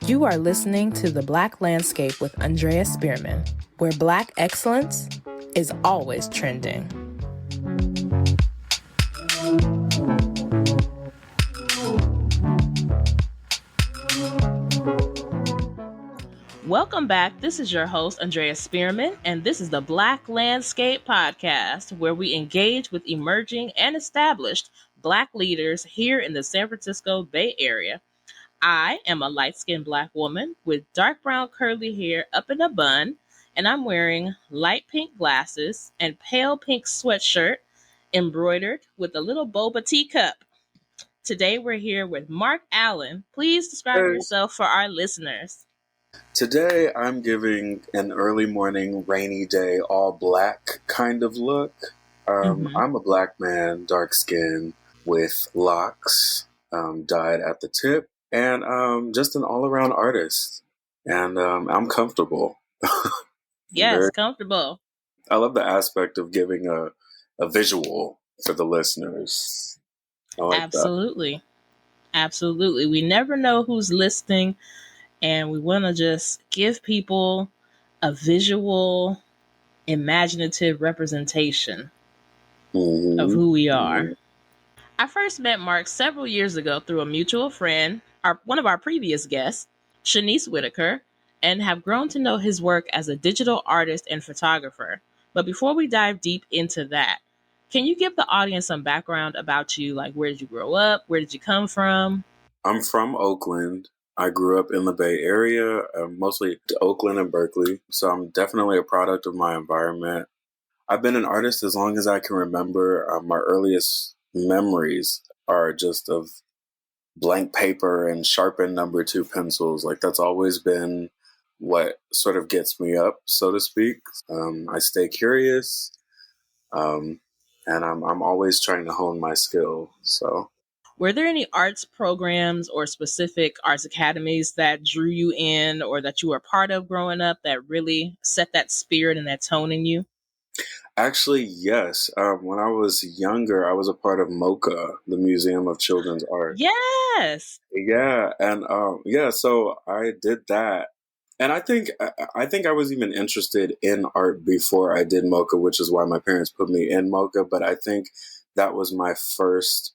You are listening to The Black Landscape with Andrea Spearman, where Black excellence is always trending. Welcome back. This is your host, Andrea Spearman, and this is the Black Landscape Podcast, where we engage with emerging and established Black leaders here in the San Francisco Bay Area. I am a light-skinned Black woman with dark brown curly hair up in a bun, and I'm wearing light pink glasses and pale pink sweatshirt embroidered with a little boba teacup. Today we're here with Marc Allen. Please describe yourself for our listeners. Today I'm giving an early morning, rainy day, all black kind of look. I'm a Black man, dark skin, with locks, dyed at the tip. And just an all-around artist. And I'm comfortable. Yes, comfortable. I love the aspect of giving a visual for the listeners. I like Absolutely. That. Absolutely. We never know who's listening, and we want to just give people a visual, imaginative representation of who we are. I first met Marc several years ago through a mutual friend, one of our previous guests, Shanice Whitaker, and have grown to know his work as a digital artist and photographer. But before we dive deep into that, can you give the audience some background about you? Like, where did you grow up? Where did you come from? I'm from Oakland. I grew up in the Bay Area, mostly Oakland and Berkeley. So I'm definitely a product of my environment. I've been an artist as long as I can remember. My earliest memories are just of blank paper and sharpened number 2 pencils. Like, that's always been what sort of gets me up, so to speak. I stay curious, and I'm always trying to hone my skill. So, were there any arts programs or specific arts academies that drew you in, or that you were part of growing up, that really set that spirit and that tone in you? Actually, yes. When I was younger, I was a part of MOCHA, the Museum of Children's Art. Yes. Yeah, and so I did that. And I think I was even interested in art before I did MOCHA, which is why my parents put me in MOCHA. But I think that was my first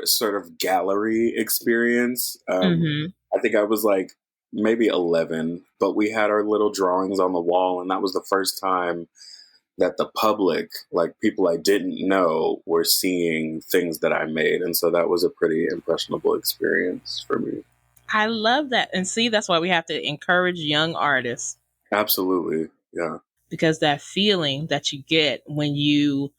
sort of gallery experience. I think I was like maybe 11, but we had our little drawings on the wall, and that was the first time that the public, like people I didn't know, were seeing things that I made. And so that was a pretty impressionable experience for me. I love that. And see, that's why we have to encourage young artists. Absolutely. Yeah. Because that feeling that you get when you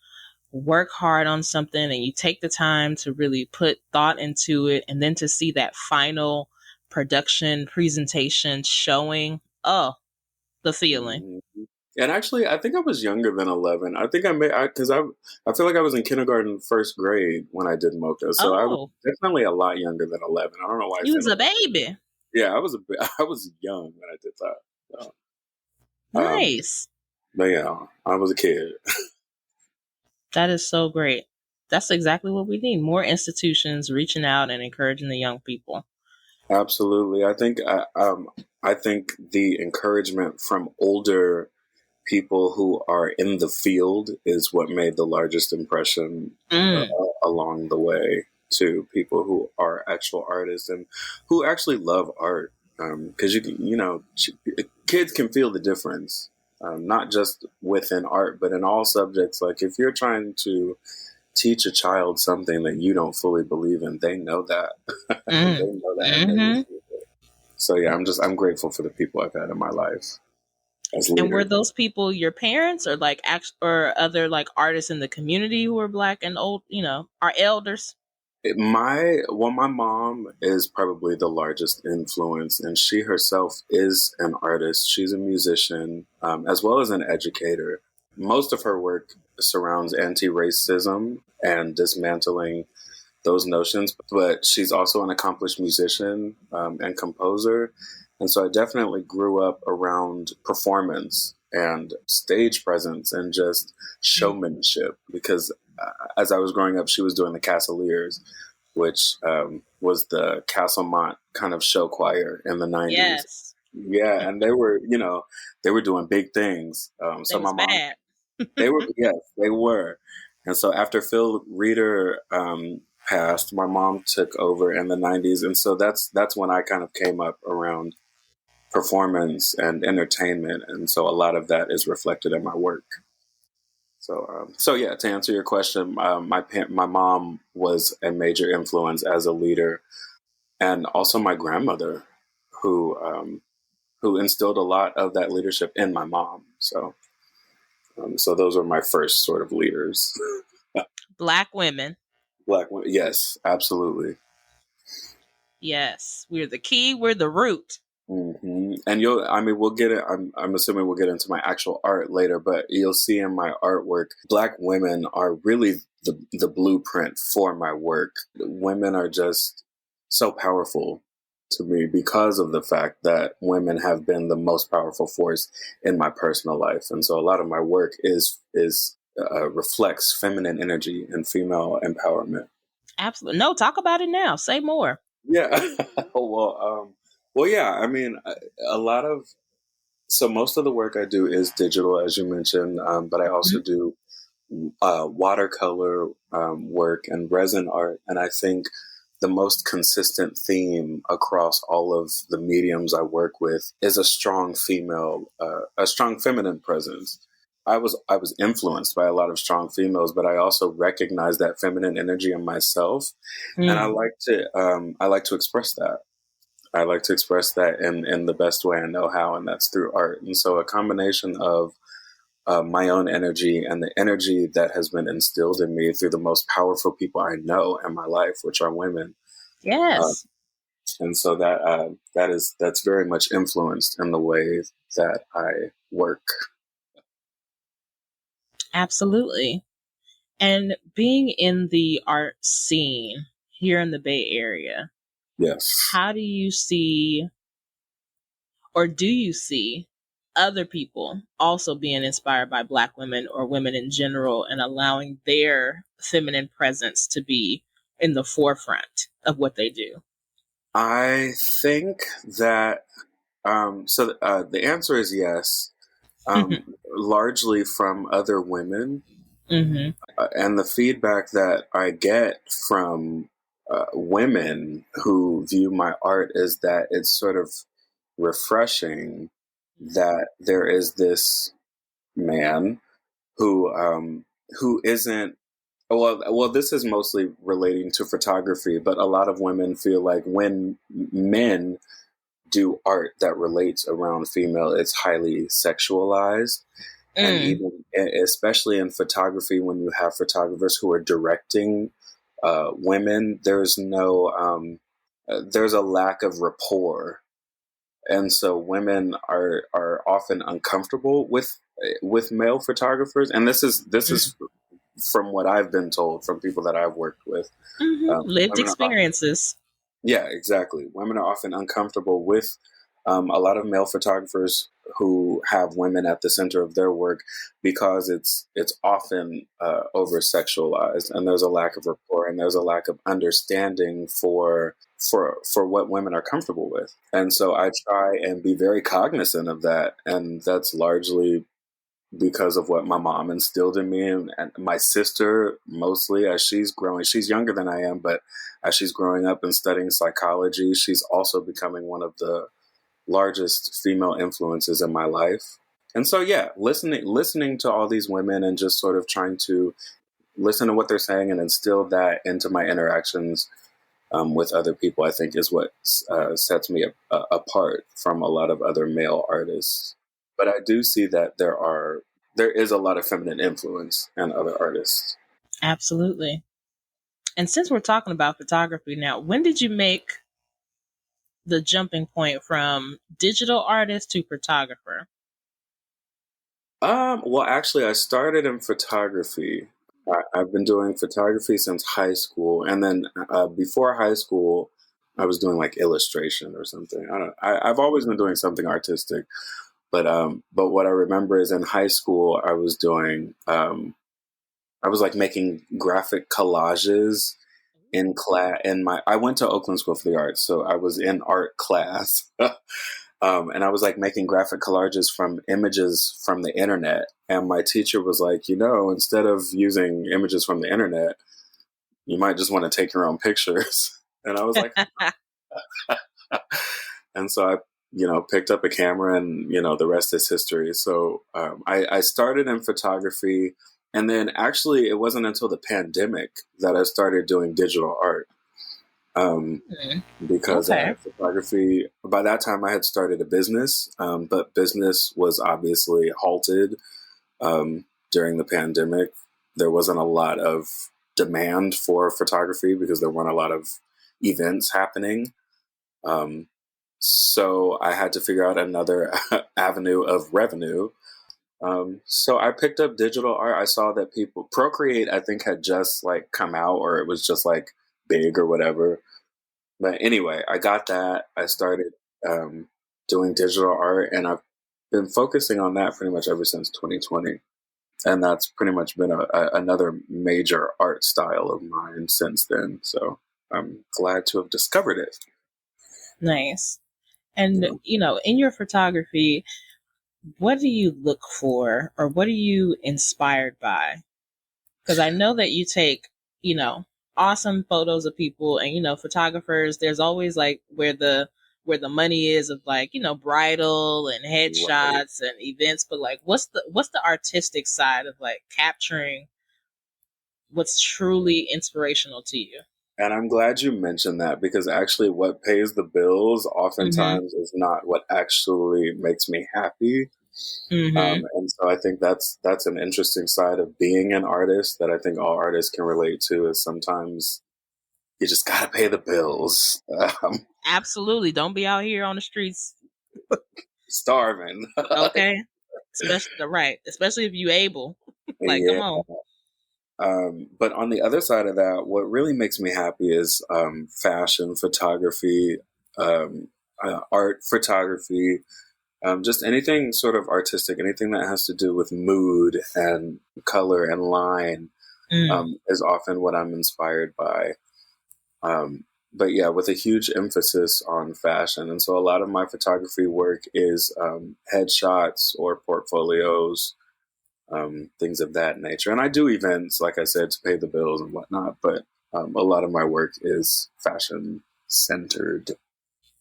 work hard on something and you take the time to really put thought into it, and then to see that final production presentation showing, the feeling. Mm-hmm. And actually, I think I was younger than 11. I think I feel like I was in kindergarten, first grade when I did MOCHA. So I was definitely a lot younger than 11. I don't know why. You was a baby. Yeah, I was young when I did that. So, nice. But yeah, I was a kid. That is so great. That's exactly what we need. More institutions reaching out and encouraging the young people. Absolutely. I think the encouragement from older people who are in the field is what made the largest impression along the way to people who are actual artists and who actually love art. Because kids can feel the difference, not just within art, but in all subjects. Like, if you're trying to teach a child something that you don't fully believe in, they know that. They know that. So yeah, I'm grateful for the people I've had in my life. And were those people your parents, or or other like artists in the community who were Black and old, our elders? My mom is probably the largest influence, and she herself is an artist. She's a musician, as well as an educator. Most of her work surrounds anti-racism and dismantling those notions, but she's also an accomplished musician and composer. And so I definitely grew up around performance and stage presence and just showmanship, because as I was growing up, she was doing the Castaliers. which was the Castlemont kind of show choir in the 90s. Yes. Yeah, and they were, they were doing big things. They So my was mom, bad. they were, yes, they were. And so after Phil Reeder passed, my mom took over in the 90s. And so that's when I kind of came up around performance and entertainment. And so a lot of that is reflected in my work. So yeah, to answer your question, my mom was a major influence as a leader, and also my grandmother, who who instilled a lot of that leadership in my mom. So those are my first sort of leaders. Black women. Black women, yes, absolutely. Yes. We're the key. We're the root. And we'll get it. I'm assuming we'll get into my actual art later, but you'll see in my artwork, Black women are really the blueprint for my work. Women are just so powerful to me because of the fact that women have been the most powerful force in my personal life, and so a lot of my work is reflects feminine energy and female empowerment. Absolutely. No, talk about it now. Say more. Yeah. Well, yeah. I mean, a lot of so most of the work I do is digital, as you mentioned, but I also Mhm. do watercolor work and resin art, and I think the most consistent theme across all of the mediums I work with is a strong feminine presence. I was influenced by a lot of strong females, but I also recognize that feminine energy in myself, and Mm. I like to express that. I like to express that in the best way I know how, and that's through art. And so a combination of my own energy and the energy that has been instilled in me through the most powerful people I know in my life, which are women. Uh, Yes. and so that's very much influenced in the way that I work. Absolutely. And being in the art scene here in the Bay Area, Yes. how do you see, or do you see, other people also being inspired by Black women or women in general and allowing their feminine presence to be in the forefront of what they do? I think that the answer is yes. Largely from other women. Hmm. And the feedback that I get from women who view my art is that it's sort of refreshing that there is this man who isn't well, this is mostly relating to photography, but a lot of women feel like when men do art that relates around female, it's highly sexualized. And Mm. even especially in photography, when you have photographers who are directing women, there's a lack of rapport, and so women are often uncomfortable with male photographers, and this is from what I've been told from people that I've worked with. Lived Women are experiences. Yeah, exactly. Women are often uncomfortable with a lot of male photographers who have women at the center of their work because it's often over sexualized, and there's a lack of rapport, and there's a lack of understanding for what women are comfortable with. And so I try and be very cognizant of that, and that's largely because of what my mom instilled in me, and my sister, mostly as she's growing. She's younger than I am, but as she's growing up and studying psychology, she's also becoming one of the largest female influences in my life. And so, yeah, listening to all these women and just sort of trying to listen to what they're saying and instill that into my interactions with other people, I think is what sets me apart from a lot of other male artists. But I do see that there is a lot of feminine influence in other artists. Absolutely. And since we're talking about photography now, when did you make the jumping point from digital artist to photographer? Well, actually, I started in photography. I've been doing photography since high school, and then before high school, I was doing like illustration or something. I don't. I've always been doing something artistic, but what I remember is in high school, I was doing I was like making graphic collages in class. I went to Oakland School for the Arts, so I was in art class, and I was like making graphic collages from images from the internet. And my teacher was like, instead of using images from the internet, you might just want to take your own pictures. And I was like, and so I, picked up a camera, and, the rest is history. So I started in photography, and then actually it wasn't until the pandemic that I started doing digital art. Because photography, by that time I had started a business, but business was obviously halted during the pandemic. There wasn't a lot of demand for photography because there weren't a lot of events happening. So I had to figure out another avenue of revenue. So I picked up digital art. I saw that Procreate, I think, had just like come out, or it was just like big or whatever. But anyway, I got that. I started doing digital art, and I've been focusing on that pretty much ever since 2020. And that's pretty much been another major art style of mine since then. So I'm glad to have discovered it. Nice. And, in your photography, what do you look for, or what are you inspired by? Because I know that you take, awesome photos of people, and, photographers, there's always like where the money is of like, bridal and headshots and events. But like, what's the artistic side of like capturing what's truly inspirational to you? And I'm glad you mentioned that, because actually what pays the bills oftentimes is not what actually makes me happy. And so I think that's an interesting side of being an artist that I think all artists can relate to, is sometimes you just got to pay the bills. Absolutely. Don't be out here on the streets starving. Okay. Especially if you able. Like, yeah. Come on. But on the other side of that, what really makes me happy is fashion photography, art photography, just anything sort of artistic, anything that has to do with mood and color and line is often what I'm inspired by. But yeah, with a huge emphasis on fashion. And so a lot of my photography work is headshots or portfolios, things of that nature. And I do events, like I said, to pay the bills and whatnot, but a lot of my work is fashion centered.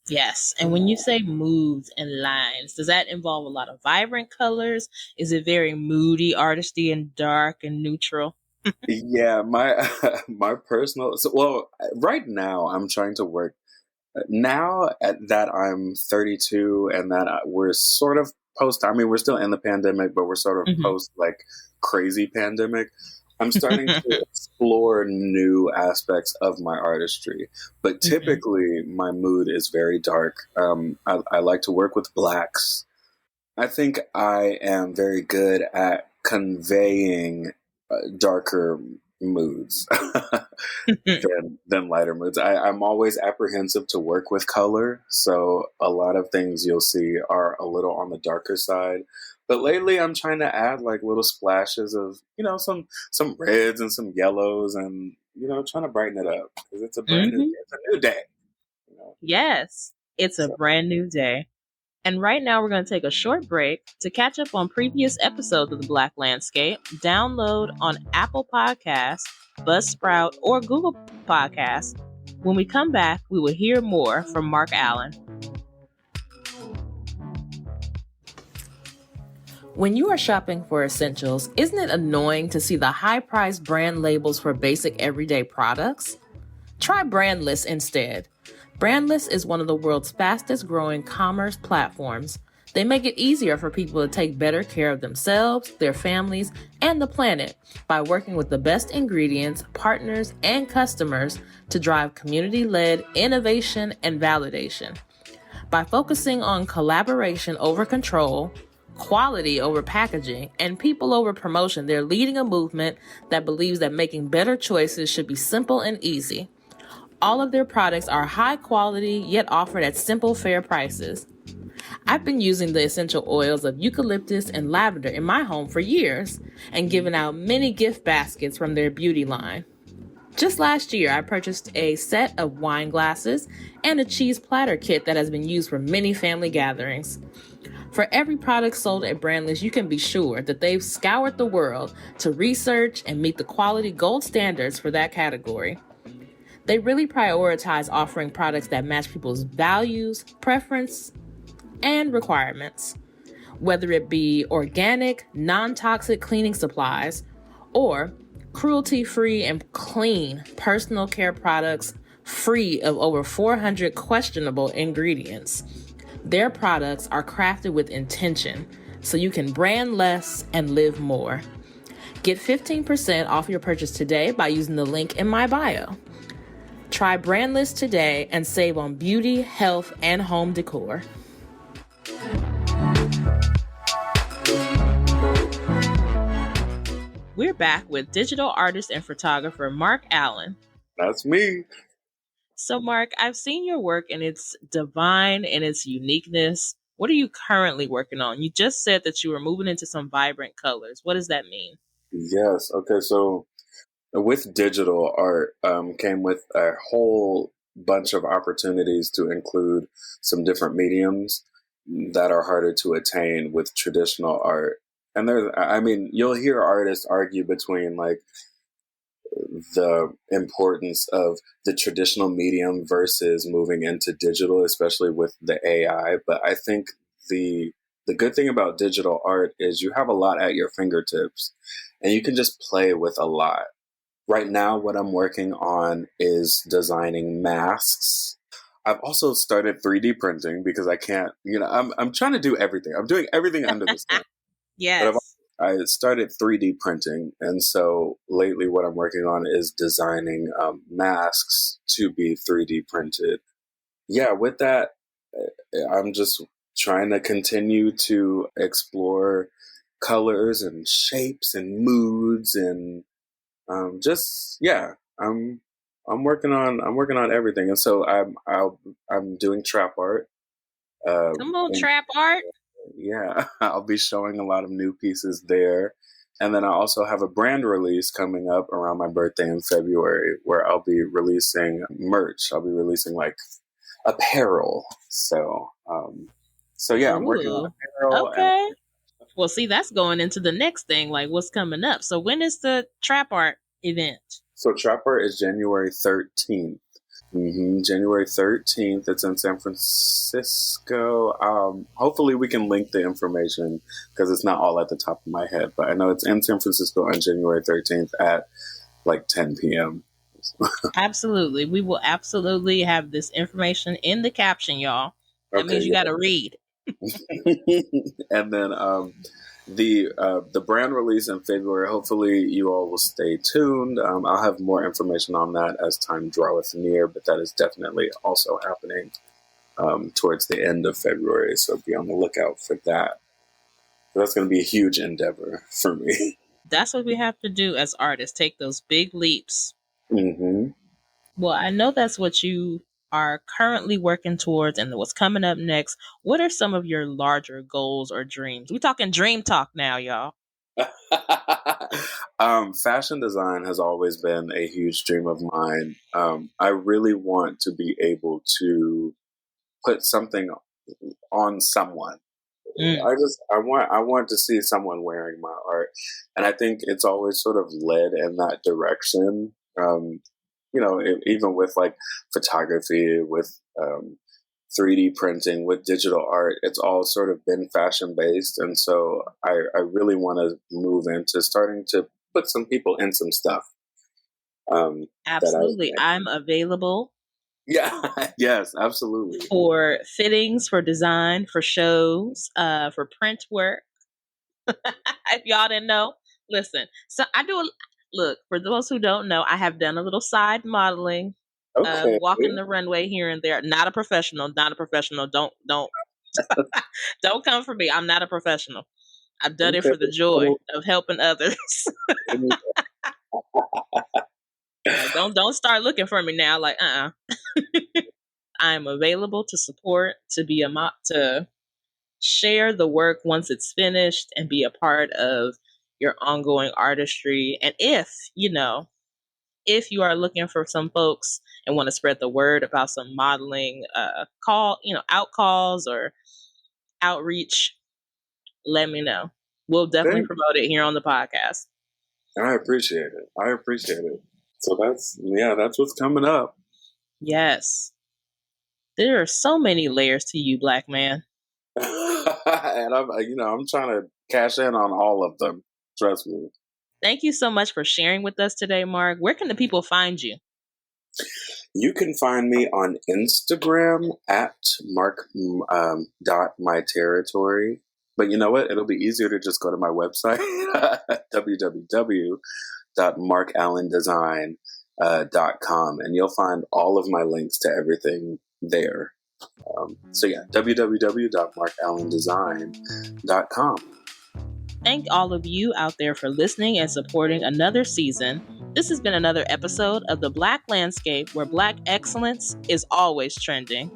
Yes. And when you say moods and lines, does that involve a lot of vibrant colors? Is it very moody, artisty, and dark and neutral? Yeah, my personal. Right now I'm trying to work. Now that I'm 32 and that we're sort of post. I mean, we're still in the pandemic, but we're sort of post like crazy pandemic. I'm starting to explore new aspects of my artistry, but typically my mood is very dark. I like to work with blacks. I think I am very good at conveying darker moods than lighter moods. I'm always apprehensive to work with color, so a lot of things you'll see are a little on the darker side. But lately, I'm trying to add like little splashes of some reds and some yellows, and trying to brighten it up, because it's a brand new, it's a new day. Yes, it's a brand new day. And right now we're going to take a short break. To catch up on previous episodes of The Black Landscape, download on Apple Podcasts, Buzzsprout, or Google Podcasts. When we come back, we will hear more from Marc Allen. When you are shopping for essentials, isn't it annoying to see the high-priced brand labels for basic everyday products? Try Brandless instead. Brandless is one of the world's fastest growing commerce platforms. They make it easier for people to take better care of themselves, their families, and the planet by working with the best ingredients, partners, and customers to drive community-led innovation and validation. By focusing on collaboration over control, quality over packaging, and people over promotion, they're leading a movement that believes that making better choices should be simple and easy. All of their products are high quality, yet offered at simple, fair prices. I've been using the essential oils of eucalyptus and lavender in my home for years and given out many gift baskets from their beauty line. Just last year, I purchased a set of wine glasses and a cheese platter kit that has been used for many family gatherings. For every product sold at Brandless, you can be sure that they've scoured the world to research and meet the quality gold standards for that category. They really prioritize offering products that match people's values, preference, and requirements. Whether it be organic, non-toxic cleaning supplies or cruelty-free and clean personal care products free of over 400 questionable ingredients. Their products are crafted with intention, so you can brand less and live more. Get 15% off your purchase today by using the link in my bio. Try Brandless today and save on beauty, health, and home decor. We're back with digital artist and photographer Marc Allen. That's me. So, Marc, I've seen your work and it's divine in its uniqueness. What are you currently working on? You just said that you were moving into some vibrant colors. What does that mean? Yes. Okay. So with digital art came with a whole bunch of opportunities to include some different mediums that are harder to attain with traditional art. And you'll hear artists argue between like the importance of the traditional medium versus moving into digital, especially with the AI. But I think the good thing about digital art is you have a lot at your fingertips and you can just play with a lot. Right now, what I'm working on is designing masks. I've also started 3D printing because I can't, I'm trying to do everything. I'm doing everything under the sun. Yes. But I started 3D printing. And so lately what I'm working on is designing masks to be 3D printed. Yeah, with that, I'm just trying to continue to explore colors and shapes and moods and I'm working on everything. And so I'm doing trap art. Come on, trap art. Yeah, I'll be showing a lot of new pieces there. And then I also have a brand release coming up around my birthday in February where I'll be releasing merch. I'll be releasing like apparel. So yeah, I'm working on apparel. Okay. Well, see, that's going into the next thing, like what's coming up. So when is the trap art event? So trap art is January 13th. January 13th. It's in San Francisco. Hopefully we can link the information because it's not all at the top of my head, but I know it's in San Francisco on January 13th at like 10 p.m. Absolutely. We will absolutely have this information in the caption, y'all. That means you got to read. And then the brand release in February. Hopefully, you all will stay tuned. I'll have more information on that as time draweth near, but that is definitely also happening towards the end of February. So be on the lookout for that. But that's going to be a huge endeavor for me. That's what we have to do as artists: take those big leaps. Mm-hmm. Well, I know that's what you are currently working towards and what's coming up next. What are some of your larger goals or dreams? We're talking dream talk now, y'all. Fashion design has always been a huge dream of mine. I really want to be able to put something on someone. I want to see someone wearing my art, and I think it's always sort of led in that direction. Even with like photography, with 3D printing, with digital art, it's all sort of been fashion based. And so I really want to move into starting to put some people in some stuff. Absolutely. I'm available. Yeah, yes, absolutely. For fittings, for design, for shows, for print work. If y'all didn't know, listen. So look, for those who don't know, I have done a little side modeling, walking the runway here and there. Not a professional. Don't don't come for me. I'm not a professional. I've done it for the joy of helping others. Don't start looking for me now. Like, I'm available to support, to be to share the work once it's finished and be a part of your ongoing artistry. And if, if you are looking for some folks and want to spread the word about some modeling out calls or outreach, let me know. We'll definitely promote it here on the podcast. I appreciate it. So that's what's coming up. Yes. There are so many layers to you, Black man. And I'm trying to cash in on all of them. Trust me. Thank you so much for sharing with us today, Mark. Where can the people find you? You can find me on Instagram at mark.myterritory. But you know what? It'll be easier to just go to my website, www.marcallendesign.com, and you'll find all of my links to everything there. www.marcallendesign.com. Thank all of you out there for listening and supporting another season. This has been another episode of The Black Landscape, where Black excellence is always trending.